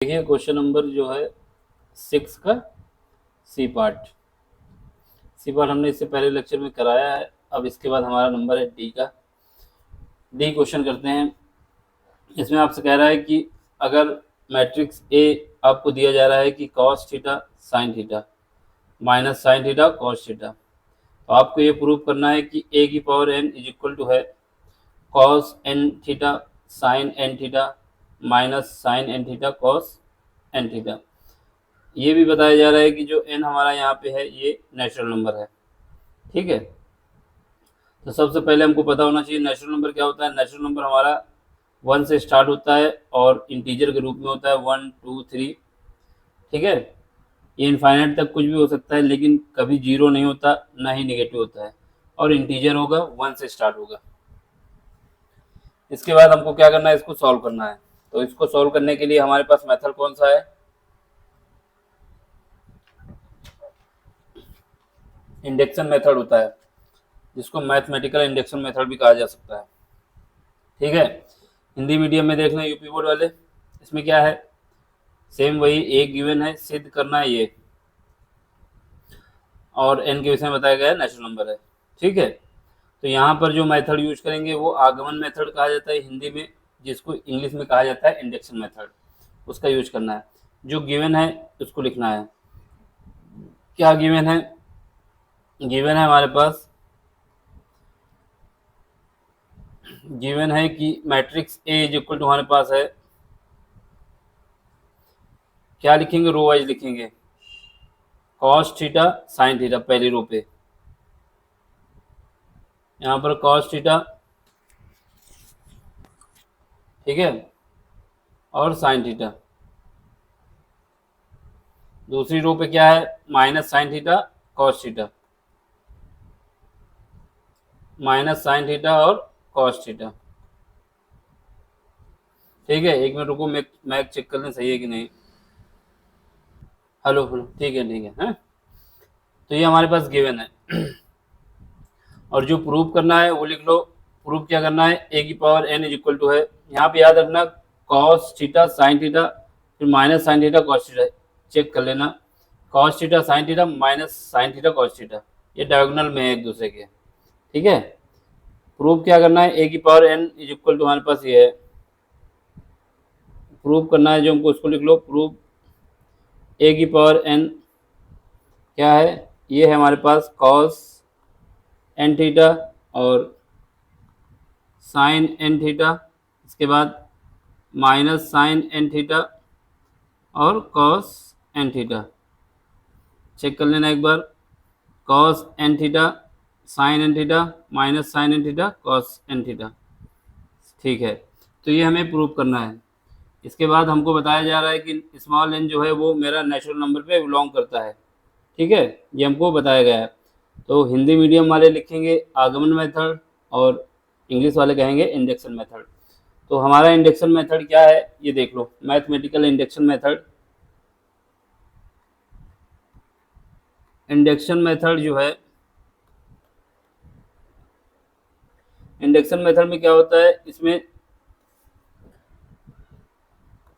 देखिए question number जो है 6 का सी पार्ट हमने इससे पहले लेक्चर में कराया है। अब इसके बाद हमारा नंबर है डी का। डी क्वेश्चन करते हैं। इसमें आपसे कह रहा है कि अगर मैट्रिक्स ए आपको दिया जा रहा है कि cos theta sine theta minus sine theta cos theta, तो आपको ये प्रूव करना है कि ए की power N is equal to है cos n theta sine n theta minus sine n theta cos n theta. ये भी बताया जा रहा है कि जो एन हमारा यहाँ पे है ये नेचुरल नंबर है। ठीक है, तो सबसे पहले हमको पता होना चाहिए नेचुरल नंबर क्या होता है। नेचुरल नंबर हमारा 1 से स्टार्ट होता है और इंटीजर के रूप में होता है 1 2 3। ठीक है, ये इनफाइनाइट तक कुछ भी हो सकता है, लेकिन कभी जीरो नहीं होता, ना ही नेगेटिव होता है, और इंटीजर होगा 1 से स्टार्ट होगा। इसके बाद हमको क्या करना है, इसको सॉल्व करना है। तो इसको सॉल्व करने के लिए हमारे पास मेथड कौन सा है, इंडक्शन मेथड होता है, जिसको मैथमेटिकल इंडक्शन मेथड भी कहा जा सकता है। ठीक है, हिंदी मीडियम में देख लें यूपी बोर्ड वाले, इसमें क्या है, सेम वही एक गिवन है, सिद्ध करना है ये, और एन के विषय में बताया गया है नेचुरल नंबर है। ठीक है, तो यहाँ पर जो मेथड यूज करेंगे वो आगमन मेथड कहा जाता है हिंदी में, जिसको इंग्लिश में कहा जाता है इंडक्शन मेथड, उसका यूज करना है। जो गिवन है उसको लिखना है। क्या गिवन है, गिवन है हमारे पास, गिवन है कि matrix A is equal to हमारे पास है, क्या लिखेंगे, रो वाइज लिखेंगे, कॉस थीटा साइन थीटा पहली रो पे, यहाँ पर कॉस थीटा, ठीक है, और साइन थीटा। दूसरी रो पे क्या है, minus sine theta cos theta, minus sine theta और कॉस थीटा। ठीक है, एक मिनट रुको, मैं चेक कर लें सही है कि नहीं। हेलो हेलो, ठीक है ठीक है, तो ये हमारे पास गिवन है। और जो प्रूव करना है वो लिख लो। प्रूव क्या करना है, ए की power N is equal to है, यहाँ पे याद रखना कॉस थीटा साइन थीटा फिर minus sine theta cos theta, check कर लेना, cos theta sine theta minus sine theta cos theta, ये डायगोनल में है एक दूसरे के। ठीक है, प्रूव क्या करना है, ए की power N is equal to हमारे पास ये है, प्रूव करना है जो हमको, उसको लिख लो। प्रूव ए की पावर एन क्या है, ये है हमारे पास कॉस एन थीटा और साइन एन थीटा, इसके बाद माइनस साइन एन थीटा और कॉस एन थीटा। चेक कर लेना एक बार, cos n theta sine n theta minus sine n theta cos n theta. ठीक है, तो ये हमें प्रूव करना है। इसके बाद हमको बताया जा रहा है कि स्मॉल एन जो है वो मेरा नेचुरल नंबर पे बिलोंग करता है। ठीक है, ये हमको बताया गया है। तो हिंदी मीडियम वाले लिखेंगे आगमन मेथड और इंग्लिश वाले कहेंगे इंडक्शन मेथड। तो हमारा इंडक्शन मेथड क्या है ये देख लो, mathematical induction method. Induction method जो है, इंडक्शन मेथड में क्या होता है, इसमें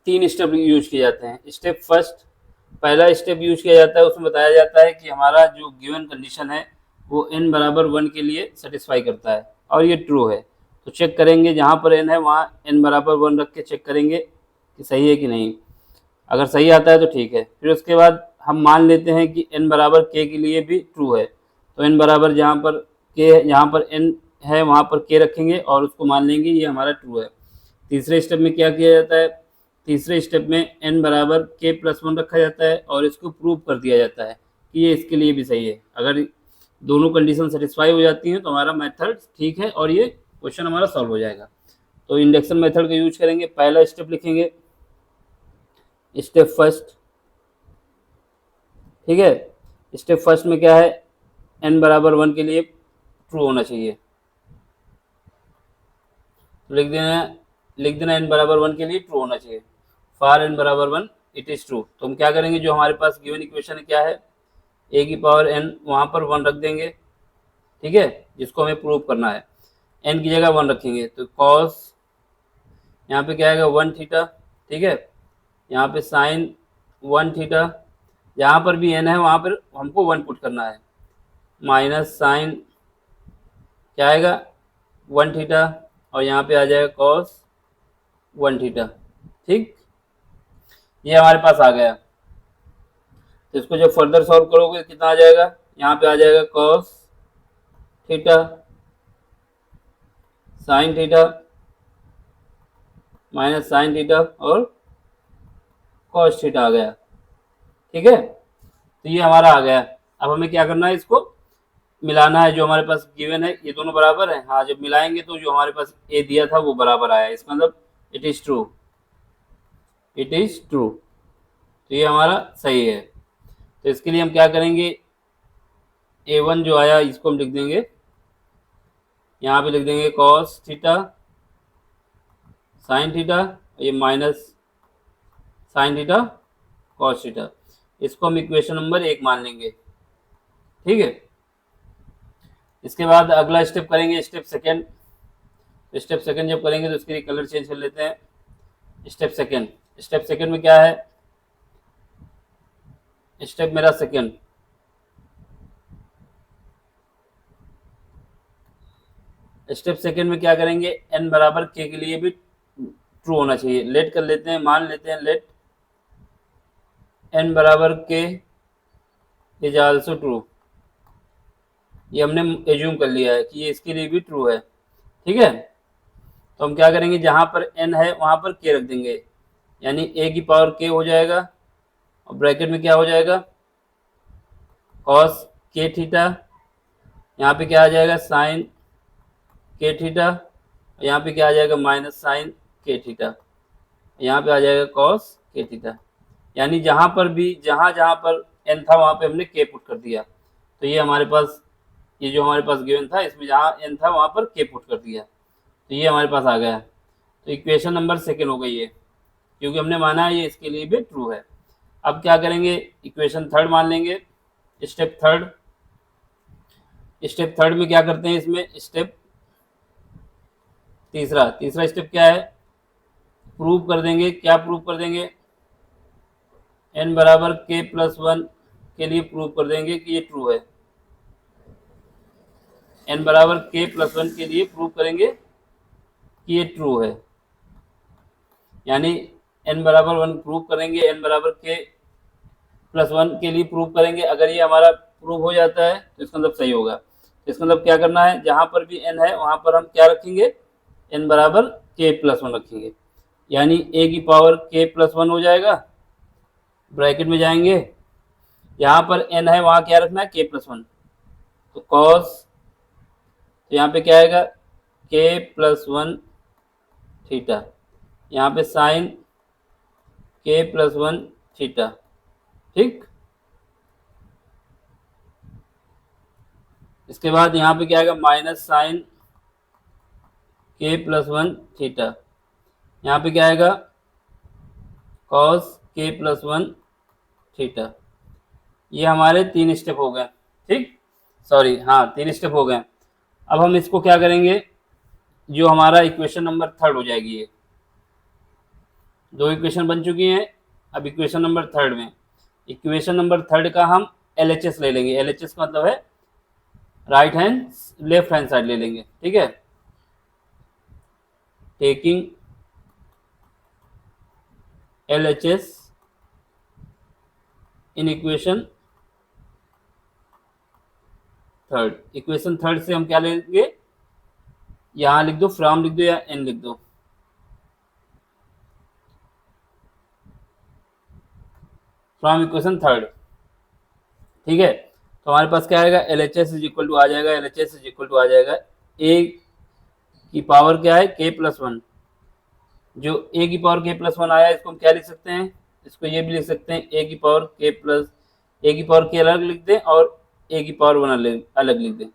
3 स्टेप यूज किए जाते हैं। स्टेप फर्स्ट, पहला स्टेप यूज किया जाता है, उसमें बताया जाता है कि हमारा जो गिवन कंडीशन है वो n बराबर 1 के लिए सेटिस्फाई करता है और ये ट्रू है। तो चेक करेंगे जहाँ पर n है वहाँ n बराबर 1 रख के चेक करेंगे कि सही है कि नहीं। अगर सही आता है तो ठीक है, फिर उसके बाद हम मान लेते हैं कि n बराबर k के लिए भी ट्रू है। तो n बराबर जहाँ पर k, जहाँ पर n है वहाँ पर k रखेंगे और उसको मान लेंगे ये हमारा ट्रू है। तीसरे स्टेप में क्या किया जाता है, तीसरे स्टेप में n बराबर k प्लस 1 रखा जाता है और इसको प्रूव कर दिया जाता है कि ये इसके लिए भी सही है। अगर दोनों कंडीशन सेटिस्फाई हो जाती हैं तो हमारा मेथड ठीक है और ये क्वेश्चन हमारा सॉल्व हो जाएगा। तो इंडक्शन मेथड का यूज करेंगे। पहला स्टेप लिखेंगे, स्टेप फर्स्ट। ठीक है, स्टेप फर्स्ट में क्या है, n बराबर 1 के लिए ट्रू होना चाहिए। तो लिख देना n बराबर 1 के लिए ट्रू होना चाहिए। फॉर n बराबर 1 इट इज ट्रू। तो हम क्या करेंगे, जो हमारे पास गिवन इक्वेशन है क्या है, a की पावर n वहाँ पर 1 रख देंगे। ठीक है, जिसको हमें प्रूव करना है, n की जगह 1 रखेंगे तो कॉस, यहाँ पे क्या आएगा 1 थीटा। ठीक है, यहाँ पे साइन 1 थीटा, जहाँ पर भी n है वहाँ पर हमको 1 पुट करना है, माइनस साइन क्या आएगा 1 थीटा, और यहाँ पे आ जाएगा कॉस 1 थीटा। ठीक, ये हमारे पास आ गया। तो इसको जब फर्दर सॉल्व करोगे कितना आ जाएगा, यहाँ पे आ जाएगा cos theta sine theta minus sine theta और कॉस थीटा आ गया। ठीक है, तो ये हमारा आ गया। अब हमें क्या करना है, इसको मिलाना है। जो हमारे पास गिवन है ये दोनों बराबर है, हाँ जब मिलाएंगे तो जो हमारे पास ए दिया था वो बराबर आया, इसका मतलब it is true, it is true. तो ये हमारा सही है। तो इसके लिए हम क्या करेंगे, A1 जो आया इसको हम लिख देंगे, यहाँ पे लिख देंगे कॉस थीटा साइन थीटा, ये minus sine theta cos theta, इसको हम इक्वेशन नंबर 1 मान लेंगे। ठीक है, इसके बाद अगला स्टेप करेंगे, स्टेप सेकेंड। स्टेप सेकेंड जब करेंगे तो इसके लिए कलर चेंज कर लेते हैं। स्टेप सेकेंड में क्या है, स्टेप मेरा सेकेंड, स्टेप सेकेंड में क्या करेंगे, n बराबर k के लिए भी ट्रू होना चाहिए। लेट कर लेते हैं, मान लेते हैं लेट n बराबर k इज आल्सो ट्रू। ये हमने एज्यूम कर लिया है कि ये इसके लिए भी ट्रू है। ठीक है, तो हम क्या करेंगे, जहां पर n है वहां पर k रख देंगे, यानी a की पावर k हो जाएगा, और ब्रैकेट में क्या हो जाएगा कॉस k थीटा, यहाँ पे क्या आ जाएगा साइन k थीटा, यहाँ पे क्या आ जाएगा माइनस साइन k थीटा, यहाँ पे आ जाएगा कॉस k थीटा। यानी जहां पर भी जहां पर n था वहां पे हमने k पुट कर दिया। तो ये हमारे पास, ये जो हमारे पास गिवन था इसमें जहां n था वहां पर k पुट कर दिया, तो ये हमारे पास आ गया। तो इक्वेशन नंबर सेकेंड हो गई है, क्योंकि हमने माना है ये इसके लिए भी ट्रू है। अब क्या करेंगे, इक्वेशन थर्ड मान लेंगे। स्टेप थर्ड में क्या करते हैं, इसमें स्टेप तीसरा स्टेप क्या है, प्रूव कर देंगे। क्या प्रूव कर देंगे, n बराबर k प्लस 1 के लिए प्रूव कर देंगे कि ये ट्रू है। n बराबर k प्लस 1 के लिए प्रूव करेंगे कि ये ट्रू है, यानी n बराबर 1 प्रूव करेंगे, n बराबर k प्लस 1 के लिए प्रूव करेंगे। अगर ये हमारा प्रूव हो जाता है तो इसका मतलब सही होगा। तो इसका मतलब क्या करना है, जहां पर भी n है वहां पर हम क्या रखेंगे, n बराबर k प्लस 1 रखेंगे, यानी a की पावर k प्लस 1 हो जाएगा। ब्रैकेट में जाएंगे, यहाँ पर n है वहां क्या रखना है k प्लस 1, तो कॉस, तो यहाँ पे क्या आएगा k प्लस 1 थीटा, यहाँ पे साइन k प्लस 1 थीटा। ठीक, इसके बाद यहाँ पे क्या आएगा minus sine k plus 1 theta, यहाँ पे क्या आएगा कॉस k प्लस 1 थीटा। ये हमारे 3 स्टेप हो गए। ठीक, सॉरी हाँ 3 स्टेप हो गए। अब हम इसको क्या करेंगे, जो हमारा इक्वेशन नंबर थर्ड हो जाएगी, ये 2 इक्वेशन बन चुकी हैं। अब इक्वेशन नंबर थर्ड में, इक्वेशन नंबर थर्ड का हम LHS ले लेंगे। LHS का मतलब है right hand left hand side ले लेंगे। ठीक है, taking LHS in equation third. Equation third से हम क्या लेंगे, यहां लिख दो फ्रॉम लिख दो या एन लिख दो, फ्रॉम इक्वेशन थर्ड। ठीक है, तो हमारे पास क्या आएगा, LHS इज इक्वल टू आ जाएगा, LHS इज इक्वल टू आ जाएगा a की पावर क्या है k प्लस 1। जो a की पावर k प्लस 1 आया इसको हम क्या लिख सकते हैं, इसको ये भी लिख सकते हैं a की पावर k प्लस, a की पावर k अलग लिख दें और a की पावर 1 अलग लिख दें।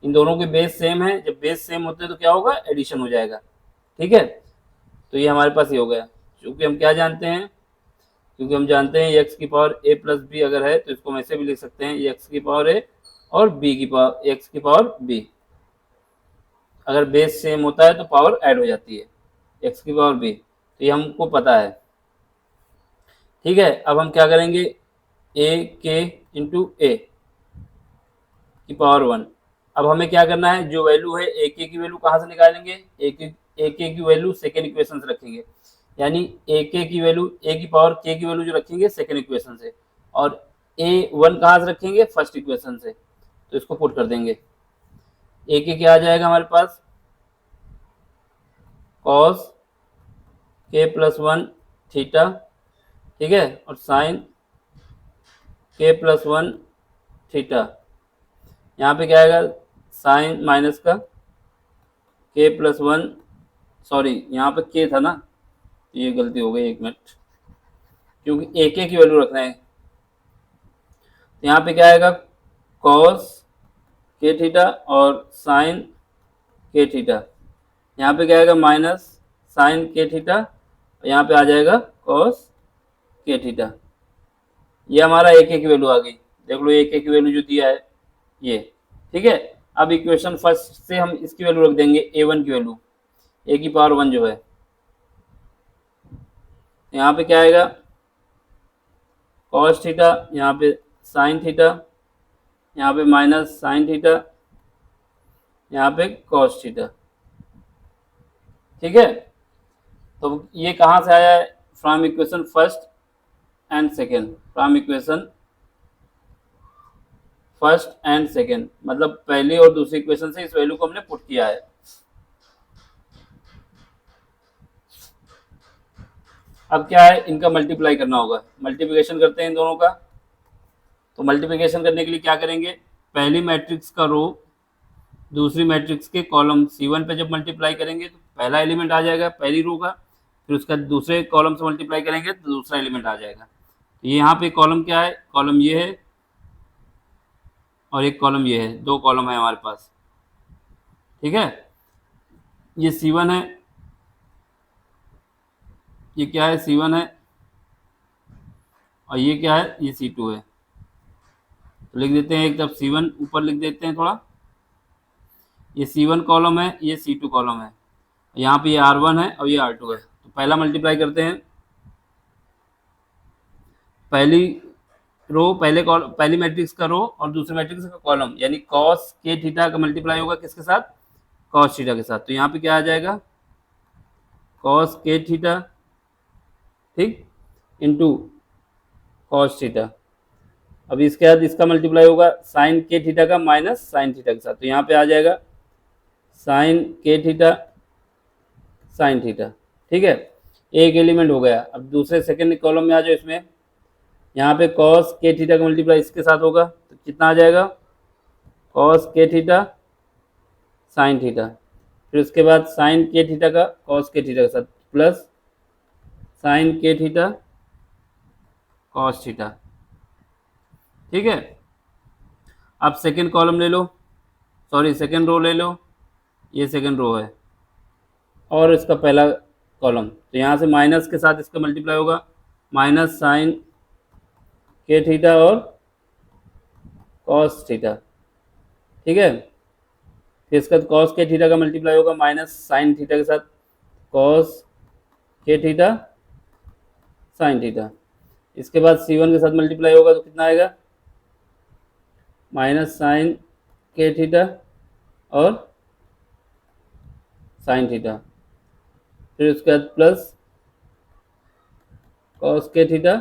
इन दोनों के बेस सेम है, जब बेस सेम होते हैं तो क्या होगा, एडिशन हो जाएगा। ठीक है, तो ये हमारे पास ये हो गया। क्योंकि हम क्या जानते हैं, क्योंकि हम जानते हैं x की पावर a प्लस बी अगर है तो इसको हम ऐसे भी लिख सकते हैं, x की पावर a और b की पावर x की पावर b। अगर बेस सेम होता है तो पावर ऐड हो जाती है, x की पावर b, तो ये हमको पता है। ठीक है, अब हम क्या करेंगे, ए के इंटू ए की पावर 1। अब हमें क्या करना है, जो वैल्यू है ए के की वैल्यू कहाँ से निकालेंगे, ए के की वैल्यू सेकेंड इक्वेशन से रखेंगे, यानी ए के की वैल्यू, ए की पावर के की वैल्यू जो रखेंगे सेकेंड इक्वेशन से, और ए वन कहाँ से रखेंगे, फर्स्ट इक्वेशन से। तो इसको पुट कर देंगे, ए के क्या आ जाएगा हमारे पास, कॉस के प्लस 1 थीटा, ठीक है, और साइन के प्लस 1 थीटा। यहाँ पे क्या आएगा, साइन माइनस का के प्लस 1, सॉरी यहाँ पे के था ना, ये गलती हो गई, एक मिनट, क्योंकि ए के की वैल्यू रखना है। तो यहाँ पे क्या आएगा, कॉस के थीटा और साइन के थीटा। यहाँ पे क्या आएगा, माइनस साइन के थीटा, यहाँ पे आ जाएगा कॉस के थीटा। ये हमारा ए के की वैल्यू आ गई, देख लो ए के की वैल्यू जो दिया है ये, ठीक है। अब इक्वेशन फर्स्ट से हम इसकी वैल्यू रख देंगे, ए वन की वैल्यू, ए की पावर 1 जो है। यहाँ पे क्या आएगा, कॉस थीटा, यहाँ पे साइन थीटा, यहाँ पे माइनस साइन थीटा, यहाँ पे कॉस थीटा, ठीक है। तो ये कहाँ से आया है, from equation first and second, from equation first and second, मतलब पहली और दूसरी इक्वेशन से इस वैल्यू को हमने पुट किया है। अब क्या है, इनका मल्टीप्लाई करना होगा, मल्टीप्लिकेशन करते हैं इन दोनों का। तो मल्टीप्लिकेशन करने के लिए क्या करेंगे, पहली मैट्रिक्स का रो दूसरी मैट्रिक्स के कॉलम C1 पे जब मल्टीप्लाई करेंगे तो पहला एलिमेंट आ जाएगा पहली रो का, फिर उसका दूसरे कॉलम से मल्टीप्लाई करेंगे तो दूसरा एलिमेंट आ जाएगा। तो यहाँ पे कॉलम क्या है, कॉलम ये है और एक कॉलम ये है, दो कॉलम है हमारे पास, ठीक है। ये C1 है, ये क्या है, C1 है, और ये क्या है, ये C2 है। तो लिख देते हैं एक तरफ C1 ऊपर लिख देते हैं थोड़ा, ये C1 कॉलम है, ये C2 कॉलम है, यहाँ पे ये R1 है और ये R2 है। तो पहला मल्टीप्लाई करते हैं, पहली रो पहली मैट्रिक्स का रो और दूसरी मैट्रिक्स का कॉलम, यानी कॉस के थीटा का मल्टीप्लाई होगा किसके साथ, कॉस थीटा के साथ। तो यहाँ पे क्या आ जाएगा, कॉस के थीटा, ठीक, इंटू कॉस थीटा। अब इसके बाद इसका मल्टीप्लाई होगा साइन के थीटा का माइनस साइन थीटा के साथ। तो यहाँ पे आ जाएगा साइन के थीटा साइन थीटा, ठीक है, एक एलिमेंट हो गया। अब दूसरे सेकंड कॉलम में आ जाओ, इसमें यहाँ पे कॉस के थीटा का मल्टीप्लाई इसके साथ होगा तो कितना आ जाएगा, कॉस के थीटा साइन थीटा, फिर उसके बाद साइन के थीटा का कॉस के थीटा के साथ प्लस साइन के थीटा कॉस थीटा, ठीक है। अब सेकंड कॉलम ले लो, सॉरी सेकंड रो ले लो, ये सेकंड रो है और इसका पहला कॉलम, तो यहाँ से माइनस के साथ इसका मल्टीप्लाई होगा, माइनस साइन के थीटा और कॉस थीटा, ठीक है। फिर इसका कॉस के थीटा का मल्टीप्लाई होगा माइनस साइन थीटा के साथ, कॉस के थीटा साइन थीटा। इसके बाद C1 के साथ मल्टीप्लाई होगा तो कितना आएगा, माइनस साइन के थीटा और साइन थीटा, फिर उसके बाद प्लस कॉस के थीटा,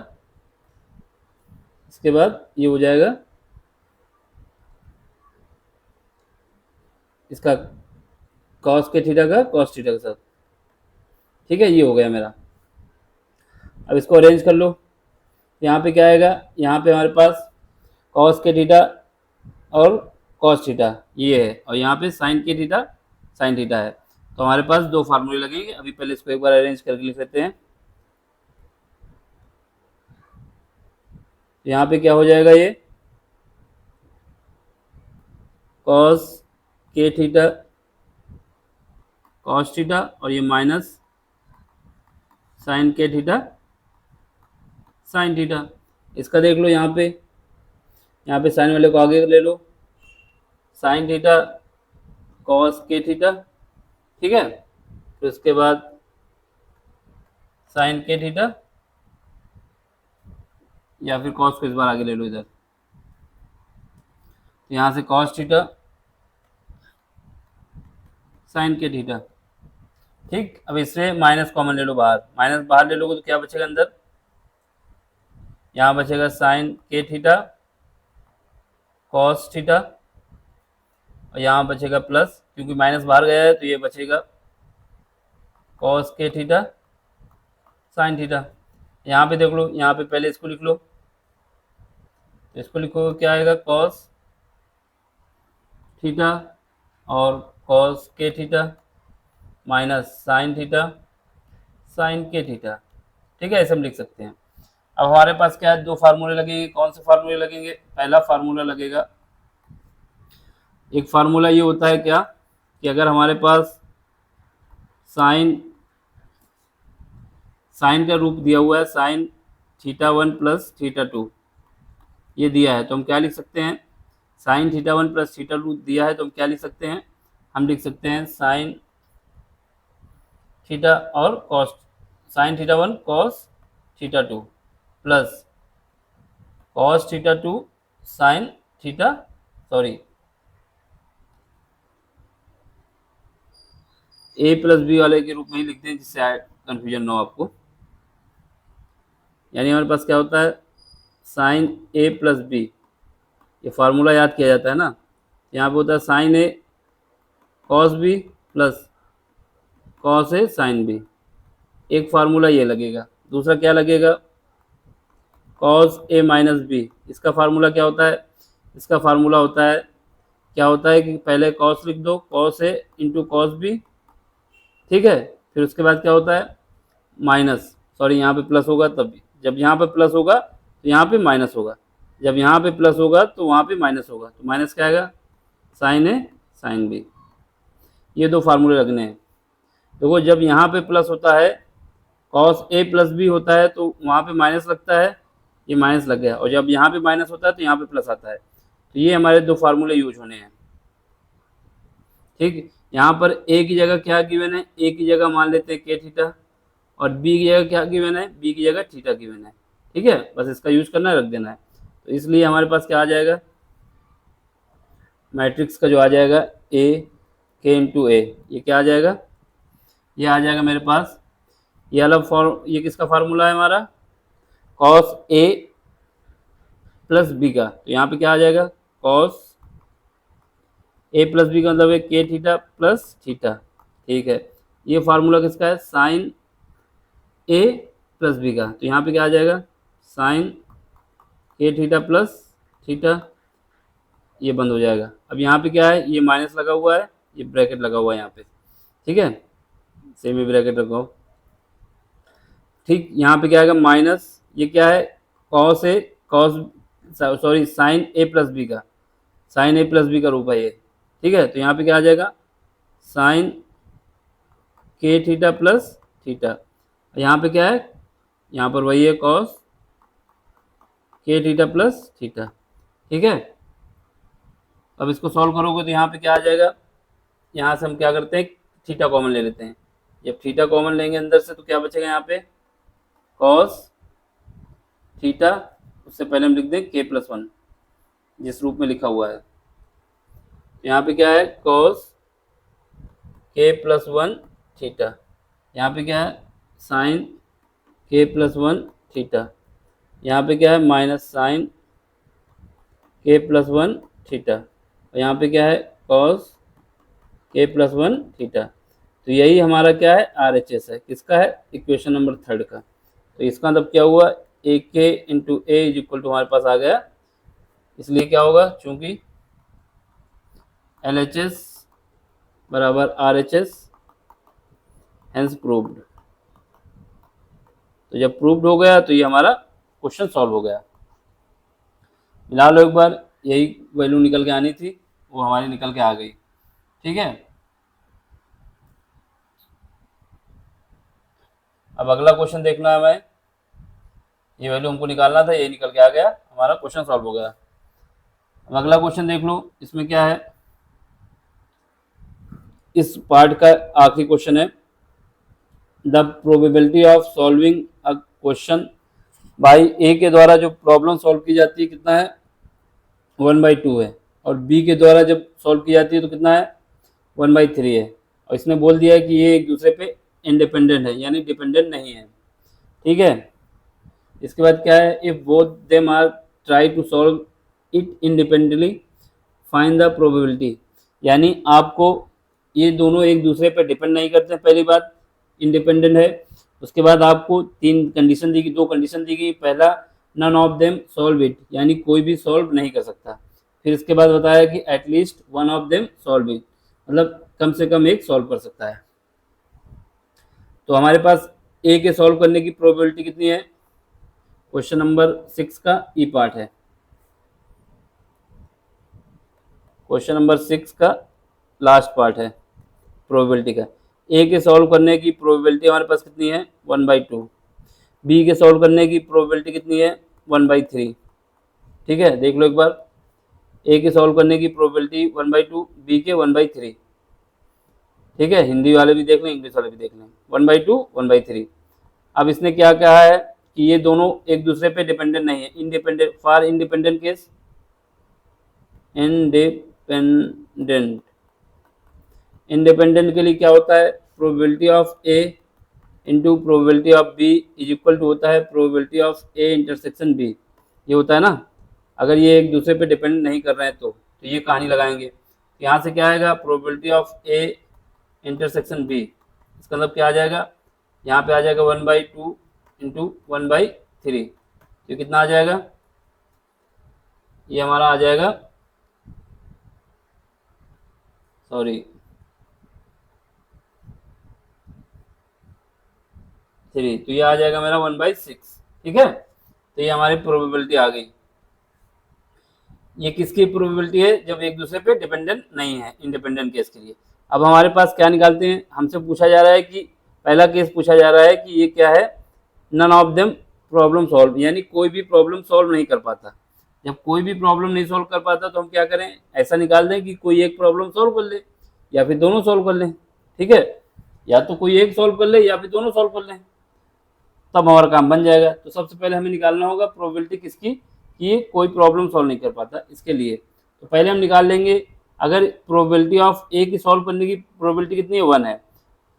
इसके बाद ये हो जाएगा इसका कॉस के थीटा का कॉस थीटा के साथ, ठीक है। ये हो गया मेरा। अब इसको अरेंज कर लो, यहाँ पे क्या आएगा, यहाँ पे हमारे पास कॉस के थीटा और कॉस थीटा ये है, और यहाँ पे साइन के थीटा साइन थीटा है। तो हमारे पास दो फार्मूले लगेंगे। अभी पहले इसको एक बार अरेंज करके लिख लेते हैं। यहाँ पे क्या हो जाएगा, ये कॉस के थीटा कॉस थीटा और ये माइनस साइन के थीटा साइन थीटा। इसका देख लो, यहाँ पे साइन वाले को आगे ले लो, साइन थीटा कॉस के थीटा, ठीक है, फिर उसके बाद साइन के थीटा या फिर कॉस को इस बार आगे ले लो इधर, तो यहाँ से कॉस थीटा साइन के थीटा। ठीक, अब इससे माइनस कॉमन ले लो बाहर, माइनस बाहर ले लोगे तो क्या बचेगा अंदर, यहाँ बचेगा साइन के थीटा कॉस थीटा, और यहाँ बचेगा प्लस, क्योंकि माइनस बाहर गया है तो ये बचेगा कॉस के थीटा साइन थीटा। यहाँ पे देख लो, यहाँ पे पहले इसको लिख लो, तो इसको लिखो क्या आएगा, कॉस थीटा और कॉस के theta minus sine theta sine के थीटा। ठीक है, ऐसे हम लिख सकते हैं। अब हमारे पास क्या है, दो फार्मूले लगेंगे। कौन से फार्मूले लगेंगे, पहला फार्मूला लगेगा, एक फार्मूला ये होता है क्या कि अगर हमारे पास साइन का रूप दिया हुआ है, साइन थीटा 1 प्लस थीटा 2 ये दिया है, तो हम क्या लिख सकते हैं, साइन थीटा 1 प्लस थीटा 2 दिया है तो हम क्या लिख सकते हैं, हम लिख सकते हैं साइन थीटा और cos, sine theta 1 cos theta 2 plus cos theta 2 sine theta, sorry A plus B वाले के रूप में ही लिखते हैं जिससे कन्फ्यूजन ना हो आपको। यानी हमारे पास क्या होता है, साइन ए प्लस बी, ये फार्मूला याद किया जाता है ना, यहाँ पे होता है sign A cos B plus cos A sine B, एक फार्मूला ये लगेगा। दूसरा क्या लगेगा, कॉस ए माइनस बी, इसका फार्मूला क्या होता है, इसका फार्मूला होता है, क्या होता है कि पहले कॉस लिख दो, cos A into cos B, ठीक है, फिर उसके बाद क्या होता है माइनस, सॉरी यहाँ पे प्लस होगा, तब जब यहाँ पे प्लस होगा तो यहाँ पे माइनस होगा, जब यहाँ पे प्लस होगा तो वहाँ पे माइनस होगा, तो माइनस क्या आएगा, साइन ए साइन बी। ये दो फार्मूले लगने हैं। देखो जब यहाँ पे प्लस होता है, कॉस ए प्लस बी होता है तो वहाँ पे माइनस लगता है, ये माइनस लग गया, और जब यहाँ पे माइनस होता है तो यहाँ पे प्लस आता है, तो ये हमारे दो फार्मूले यूज होने हैं। ठीक, यहाँ पर ए की जगह क्या गिवन है, ए की जगह मान लेते हैं के थीटा, और बी की जगह क्या गिवन है, बी की जगह थीटा गिवन है। ठीक है, बस इसका यूज करना है, रख देना है। तो इसलिए हमारे पास क्या आ जाएगा, मैट्रिक्स का जो आ जाएगा ए के इंटू ए, ये क्या आ जाएगा, ये आ जाएगा मेरे पास, ये अलग ये किसका फार्मूला है हमारा, कॉस ए प्लस बी का, तो यहाँ पे क्या आ जाएगा, कॉस ए प्लस बी का मतलब है के थीटा प्लस थीटा। ठीक है, ये फार्मूला किसका है, साइन ए प्लस बी का, तो यहाँ पे क्या आ जाएगा, साइन के थीटा प्लस थीटा, ये बंद हो जाएगा। अब यहाँ पे क्या है, ये माइनस लगा हुआ है, ये ब्रैकेट लगा हुआ है यहाँ पे, ठीक है, सेमी ब्रैकेट लगाओ। ठीक, यहाँ पे क्या आएगा माइनस, ये क्या है, cos A cos, sorry sine A plus B का, साइन ए प्लस बी का रूप है ये। ठीक है, तो यहाँ पे क्या आ जाएगा, साइन के थीटा प्लस थीटा, यहाँ पे क्या है, यहाँ पर वही है कॉस के थीटा प्लस थीटा। ठीक है, अब इसको सॉल्व करोगे तो यहाँ पे क्या आ जाएगा, यहाँ से हम क्या करते हैं, थीटा कॉमन ले लेते हैं। जब थीटा कॉमन लेंगे अंदर से तो क्या बचेगा, यहाँ पे कॉस थीटा, उससे पहले हम लिख दें के प्लस 1 जिस रूप में लिखा हुआ है, यहाँ पे क्या है, कॉस के प्लस 1 थीटा, यहाँ पे क्या है, साइन के प्लस 1 थीटा, यहाँ पे क्या है, माइनस साइन के प्लस 1 थीटा, और यहाँ पे क्या है, कॉस के प्लस 1 थीटा। तो यही हमारा क्या है, RHS है, किसका है, इक्वेशन नंबर 3 का। तो इसका मतलब क्या हुआ, ए के into A is equal to हमारे पास आ गया, इसलिए क्या होगा, चूंकि LHS बराबर RHS हेंस प्रूव्ड। तो जब प्रूव्ड हो गया तो ये हमारा क्वेश्चन सॉल्व हो गया। मिला लो एक बार, यही वैल्यू निकल के आनी थी, वो हमारी निकल के आ गई। ठीक है, अब अगला क्वेश्चन देखना है हमें, ये वैल्यू हमको निकालना था, ये निकल के आ गया, हमारा क्वेश्चन सॉल्व हो गया। अब अगला क्वेश्चन देख लो, इसमें क्या है, इस पार्ट का आखिरी क्वेश्चन है, the probability of solving a question भाई ए के द्वारा जो प्रॉब्लम सॉल्व की जाती है कितना है 1/2 है, और बी के द्वारा जब सॉल्व की जाती है तो कितना है 1/3 है। और इसने बोल दिया है कि ये एक दूसरे पे इंडिपेंडेंट है, यानी डिपेंडेंट नहीं है। ठीक है, इसके बाद क्या है, if both them are try to solve it independently find the probability, यानी आपको ये दोनों एक दूसरे पर डिपेंड नहीं करते हैं, पहली बात इंडिपेंडेंट है। उसके बाद आपको तीन कंडीशन दी गई, दो कंडीशन दी गई, पहला none of them solve it, यानी कोई भी सॉल्व नहीं कर सकता। फिर इसके बाद बताया कि at least one of them solve it, मतलब कम से कम एक सॉल्व कर सकता है। तो हमारे पास ए के सॉल्व करने की प्रोबेबिलिटी कितनी है, क्वेश्चन नंबर 6 का ई पार्ट है, क्वेश्चन नंबर 6 का लास्ट पार्ट है प्रोबेबिलिटी का। ए के सॉल्व करने की प्रोबेबिलिटी हमारे पास कितनी है 1/2, बी के सॉल्व करने की प्रोबेबिलिटी कितनी है 1/3। ठीक है, देख लो एक बार, ए के सॉल्व करने की प्रोबेबिलिटी 1/2, बी के 1/3। ठीक है, हिंदी वाले भी देख लें, इंग्लिश वाले भी देख लें, 1/2 1/3। अब इसने क्या कहा है कि ये दोनों एक दूसरे पे डिपेंडेंट नहीं है, independent, for independent case independent, independent के लिए क्या होता है, probability of A into probability of B is equal to होता है probability of A intersection B, ये होता है ना। अगर ये एक दूसरे पे डिपेंड नहीं कर रहे हैं तो ये कहानी लगाएंगे, यहाँ से क्या आएगा probability of A intersection B, इसका मतलब क्या आ जाएगा, यहाँ पे आ जाएगा 1/2 इंटू 1/3, तो कितना आ जाएगा, ये हमारा आ जाएगा, सॉरी 3, तो ये आ जाएगा मेरा 1/6। ठीक है, तो ये हमारी प्रोबेबिलिटी आ गई। ये किसकी प्रोबेबिलिटी है, जब एक दूसरे पे डिपेंडेंट नहीं है, इंडिपेंडेंट केस के लिए। अब हमारे पास क्या निकालते हैं, हमसे पूछा जा रहा है कि पहला केस पूछा जा रहा है कि ये क्या है, none of them problem solve, यानी कोई भी प्रॉब्लम सॉल्व नहीं कर पाता। जब कोई भी प्रॉब्लम नहीं सॉल्व कर पाता तो हम क्या करें, ऐसा निकाल दें कि कोई एक प्रॉब्लम सॉल्व कर ले या फिर दोनों सॉल्व कर लें। ठीक है, या तो कोई एक सॉल्व कर ले या फिर दोनों सॉल्व कर लें, तब हमारा काम बन जाएगा। तो सबसे पहले हमें निकालना होगा प्रोबेबिलिटी किसकी, कि कोई प्रॉब्लम सॉल्व नहीं कर पाता, इसके लिए तो पहले हम निकाल लेंगे, अगर प्रोबेबिलिटी ऑफ ए की सॉल्व करने की प्रोबेबिलिटी कितनी है 1 है,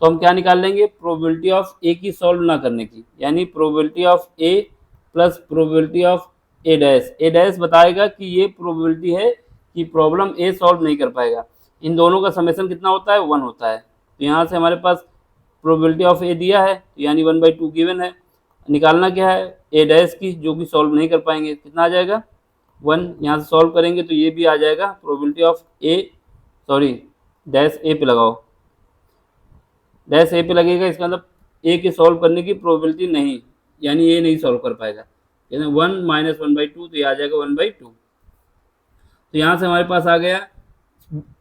तो हम क्या निकाल लेंगे प्रोबेबिलिटी ऑफ ए की सॉल्व ना करने की, यानी probability of A plus probability of A dash. A dash बताएगा कि ये प्रोबेबिलिटी है कि प्रॉब्लम ए सॉल्व नहीं कर पाएगा, इन दोनों का समेशन कितना होता है 1 होता है। तो यहाँ से हमारे पास प्रोबेबिलिटी ऑफ ए दिया है, यानी 1/2 गिवन है, निकालना क्या है ए डैश की, जो कि सॉल्व नहीं कर पाएंगे, कितना आ जाएगा 1, यहाँ से सॉल्व करेंगे तो ये भी आ जाएगा probability of A, sorry dash A पे लगाओ, डैश ए पे लगेगा, इसका मतलब ए के सॉल्व करने की प्रोबेबिलिटी नहीं, यानी ए नहीं सॉल्व कर पाएगा, यानी 1 - 1/2, तो ये आ जाएगा 1/2। तो यहाँ से हमारे पास आ गया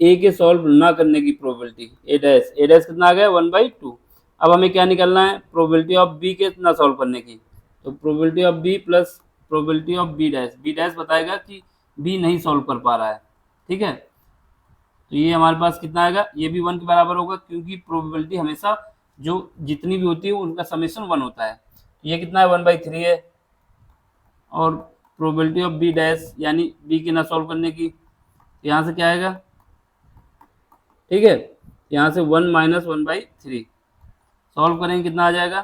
ए के सॉल्व ना करने की प्रोबेबिलिटी, ए डैश कितना आ गया 1/2। अब हमें क्या निकालना है, प्रोबेबिलिटी ऑफ बी के ना सॉल्व करने की, तो probability of B plus probability of B dash बताएगा कि बी नहीं सॉल्व कर पा रहा है। ठीक है, तो ये हमारे पास कितना आएगा, ये भी 1 के बराबर होगा, क्योंकि प्रोबेबिलिटी हमेशा जो जितनी भी होती है उनका समेशन 1 होता है। ये कितना है 1/3 है, और प्रोबेबिलिटी ऑफ बी डैश यानी बी के ना सॉल्व करने की, यहाँ से क्या आएगा, ठीक है, यहाँ से 1 - 1/3 सॉल्व करेंगे, कितना आ जाएगा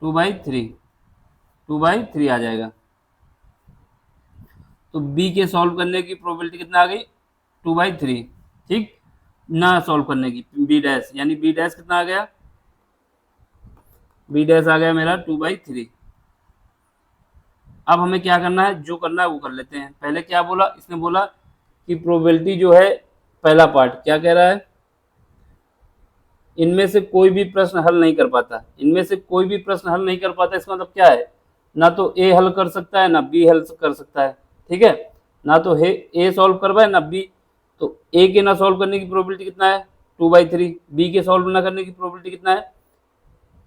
2/3 आ जाएगा। तो बी के सॉल्व करने की प्रोबेबिलिटी कितना आ गई 2/3, ठीक, ना सॉल्व करने की बी डैश, यानी बी डैश कितना आ गया, बी डैश आ गया मेरा 2/3। अब हमें क्या करना है, जो करना है वो कर लेते हैं। पहले क्या बोला, इसने बोला कि प्रोबेबिलिटी जो है, पहला पार्ट क्या कह रहा है, इनमें से कोई भी प्रश्न हल नहीं कर पाता, इनमें से कोई भी प्रश्न हल नहीं कर पाता, इसका मतलब क्या है, ना तो ए हल कर सकता है ना बी हल कर सकता है। ठीक है, ना तो ए सॉल्व कर पाए ना बी, तो ए के ना सॉल्व करने की प्रोबेबिलिटी कितना है 2/3, बी के सॉल्व ना करने की प्रोबेबिलिटी कितना है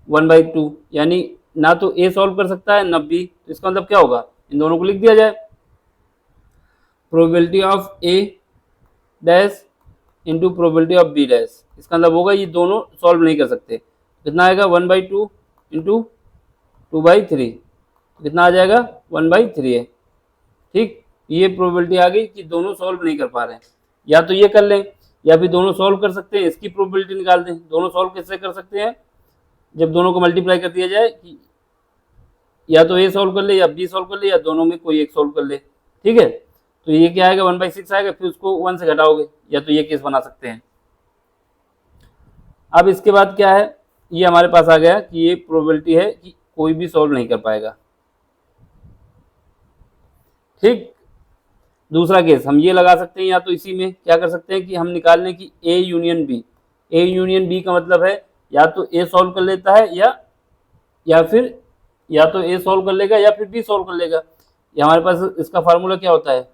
1/2, यानी ना तो ए सॉल्व कर सकता है ना बी, तो इसका मतलब क्या होगा, इन दोनों को लिख दिया जाए, probability of A dash into probability of B dash, इसका मतलब होगा ये दोनों सॉल्व नहीं कर सकते, कितना आएगा 1/2 इंटू 2/3, तो कितना आ जाएगा 1/3 है। ठीक, ये प्रोबेबिलिटी आ गई कि दोनों सॉल्व नहीं कर पा रहे हैं। या तो ये कर लें या फिर दोनों सॉल्व कर सकते हैं, इसकी प्रोबेबिलिटी निकाल दें। दोनों सॉल्व कैसे कर सकते हैं, जब दोनों को मल्टीप्लाई कर दिया जाए कि या तो ए सॉल्व कर ले या बी सॉल्व कर ले या दोनों में कोई एक सॉल्व कर ले। ठीक है, तो ये क्या आएगा 1/6 आएगा, फिर उसको 1 से घटाओगे, या तो ये केस बना सकते हैं। अब इसके बाद क्या है, ये हमारे पास आ गया कि ये प्रोबेबिलिटी है कि कोई भी सॉल्व नहीं कर पाएगा। ठीक, दूसरा केस हम ये लगा सकते हैं, या तो इसी में क्या कर सकते हैं कि हम निकाल लें कि A union B. A union B का मतलब है या तो ए सॉल्व कर लेता है या फिर या तो ए सॉल्व कर लेगा या फिर बी सॉल्व कर लेगा। ये हमारे पास इसका फार्मूला क्या होता है,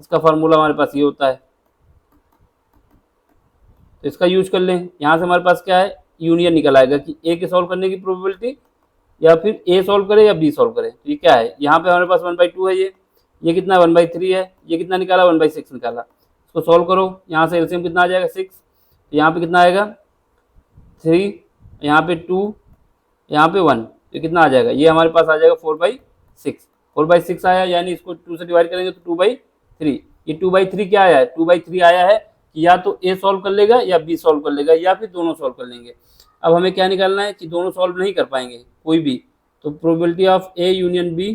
इसका फार्मूला हमारे पास ये होता है, तो इसका यूज कर लें। यहाँ से हमारे पास क्या है, यूनियन निकल आएगा कि ए के सॉल्व करने की प्रोबेबिलिटी या फिर ए सॉल्व करे या बी सॉल्व करे। तो ये क्या है, यहाँ पे हमारे पास 1/2 है, ये कितना 1/3 है, ये कितना निकाला 1/6 निकाला। इसको सॉल्व करो, यहाँ से एलसीएम कितना आ जाएगा 6, तो यहाँ पे कितना आएगा 3, यहाँ पे 2, यहाँ पे 1, तो कितना आ जाएगा, ये हमारे पास आ जाएगा 4/6। 4/6 आया, यानी इसको 2 से डिवाइड करेंगे तो 2/3। ये 2/3 क्या आया है, 2/3 आया है कि या तो ए सॉल्व कर लेगा या बी सॉल्व कर लेगा या फिर दोनों सॉल्व कर लेंगे। अब हमें क्या निकालना है कि दोनों सॉल्व नहीं कर पाएंगे कोई भी, तो probability of A union B,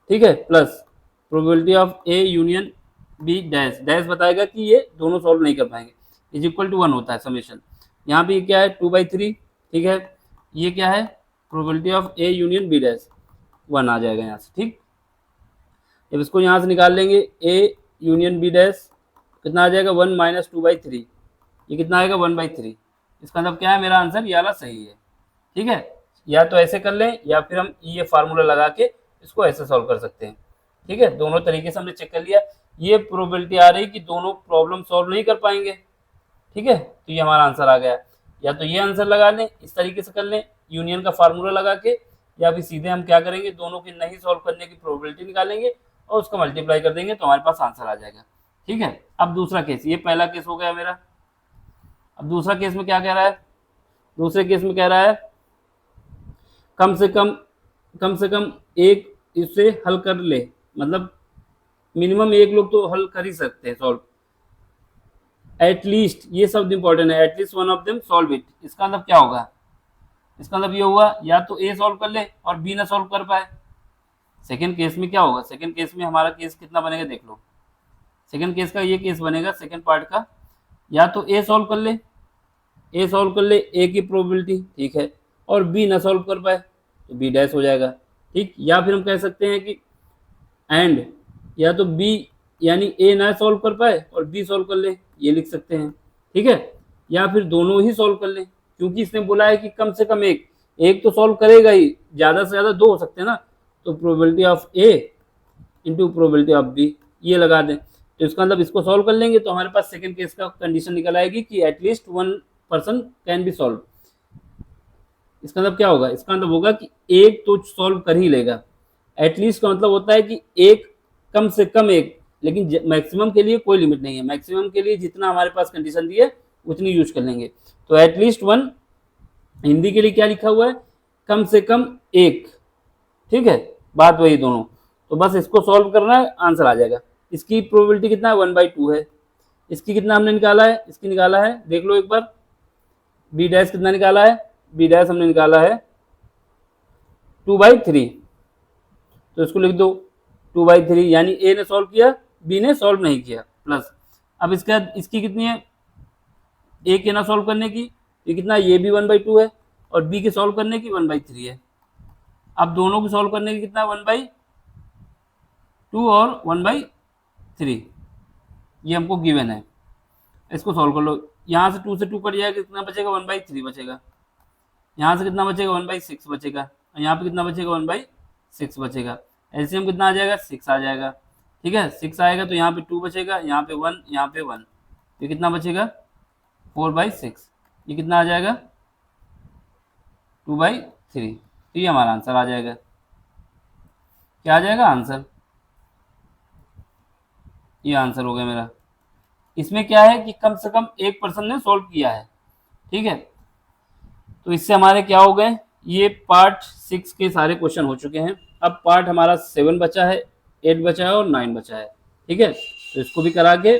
ठीक है, plus probability of A union B dash, dash बताएगा कि ये दोनों सॉल्व नहीं कर पाएंगे, इज इक्वल टू 1 होता है समेशन। यहाँ पे क्या है 2/3, ठीक है, ये क्या है probability of A union B dash 1 आ जाएगा यहाँ से। ठीक, जब इसको यहाँ से निकाल लेंगे ए यूनियन बी डैश कितना आ जाएगा 1 - 2/3, ये कितना आएगा 1/3। इसका मतलब क्या है, मेरा आंसर ये वाला सही है। ठीक है, या तो ऐसे कर लें या फिर हम ये फार्मूला लगा के इसको ऐसे सॉल्व कर सकते हैं। ठीक है, दोनों तरीके से हमने चेक कर लिया। ये प्रोबेबिलिटी आ रही कि दोनों प्रॉब्लम सॉल्व नहीं कर पाएंगे। ठीक है, तो ये हमारा आंसर आ गया। या तो ये आंसर लगा लें, इस तरीके से कर लें यूनियन का फार्मूला लगा के, या फिर सीधे हम क्या करेंगे दोनों की नहीं सॉल्व करने की प्रोबेबिलिटी निकालेंगे और उसका मल्टीप्लाई कर देंगे तो हमारे पास आंसर आ जाएगा। ठीक है, अब दूसरा केस, ये पहला केस हो गया मेरा। अब दूसरा केस में क्या कह रहा है, दूसरे केस में कह रहा है कम से कम एक इसे हल कर ले, मतलब मिनिमम एक लोग तो हल कर ही सकते हैं सॉल्व। एटलीस्ट, ये शब्द इंपॉर्टेंट है, at least one of them solve it. इसका मतलब क्या होगा, इसका मतलब ये हुआ या तो ए सॉल्व कर ले और बी ना सॉल्व कर पाए। सेकंड केस में क्या होगा, सेकंड केस में हमारा केस कितना बनेगा देख लो। सेकंड केस का ये केस बनेगा सेकंड पार्ट का, या तो ए सॉल्व कर ले, ए सॉल्व कर ले ए की प्रोबेबिलिटी, ठीक है, और बी ना सॉल्व कर पाए तो बी डैश हो जाएगा। ठीक, या फिर हम कह सकते हैं कि एंड, या तो बी यानी ए ना सॉल्व कर पाए और बी सॉल्व कर ले, ये लिख सकते हैं। ठीक है, या फिर दोनों ही सॉल्व कर ले, क्योंकि इसने बोला है कि कम से कम एक तो सॉल्व करेगा ही, ज़्यादा से ज़्यादा दो हो सकते हैं ना, तो probability of A into probability of B ये लगा दें। तो इसका मतलब इसको सॉल्व कर लेंगे तो हमारे पास सेकंड केस का कंडीशन निकल आएगी कि at least 1 person can be solve. इसका मतलब क्या होगा, इसका मतलब होगा कि एक तो सॉल्व कर ही लेगा। एटलीस्ट का मतलब होता है कि एक, कम से कम एक, लेकिन मैक्सिमम के लिए कोई लिमिट नहीं है। मैक्सिमम के लिए जितना हमारे पास कंडीशन दी है उतनी यूज कर लेंगे। तो एटलीस्ट 1 हिंदी के लिए क्या लिखा हुआ है, कम से कम एक। ठीक है, बात वही दोनों, तो बस इसको सॉल्व करना है, आंसर आ जाएगा। इसकी प्रोबेबिलिटी कितना है 1/2 है। इसकी कितना हमने निकाला है, इसकी निकाला है देख लो एक बार, बी डैश कितना निकाला है, बी डैश हमने निकाला है 2/3, तो इसको लिख दो 2/3, यानी ए ने सॉल्व किया बी ने सॉल्व नहीं किया, प्लस अब इसके बाद इसकी कितनी है, ए के ना सॉल्व करने की, ये कितना, ये भी 1/2 है और बी के सॉल्व करने की 1/3 है। अब दोनों को सॉल्व करने की कितना 1/2 और 1/3, ये हमको गिवन है। इसको सॉल्व कर लो, यहाँ से 2 से 2 कट जाएगा, कितना बचेगा 1/3 बचेगा। यहाँ से कितना बचेगा 1/6 बचेगा, और यहाँ पे कितना बचेगा 1/6 बचेगा। एलसीएम कितना आ जाएगा 6 आ जाएगा। ठीक है, 6 आएगा तो यहाँ पे 2 बचेगा, यहाँ पे 1, यहाँ पे 1, ये कितना बचेगा 4/6, ये कितना आ जाएगा 2/3। तो ये हमारा आंसर आ जाएगा। क्या आ जाएगा आंसर, ये आंसर हो गया मेरा। इसमें क्या है कि कम से कम एक पर्सन ने सॉल्व किया है। ठीक है, तो इससे हमारे क्या हो गए, ये पार्ट 6 के सारे क्वेश्चन हो चुके हैं। अब पार्ट हमारा 7 बचा है, 8 बचा है और 9 बचा है। ठीक है, तो इसको भी करा के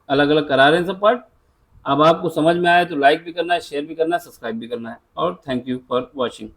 अलग अलग करा रहे हैं सब पार्ट। अब आपको समझ में आया तो लाइक भी करना है, शेयर भी करना है, सब्सक्राइब भी करना है। और थैंक यू फॉर वॉचिंग।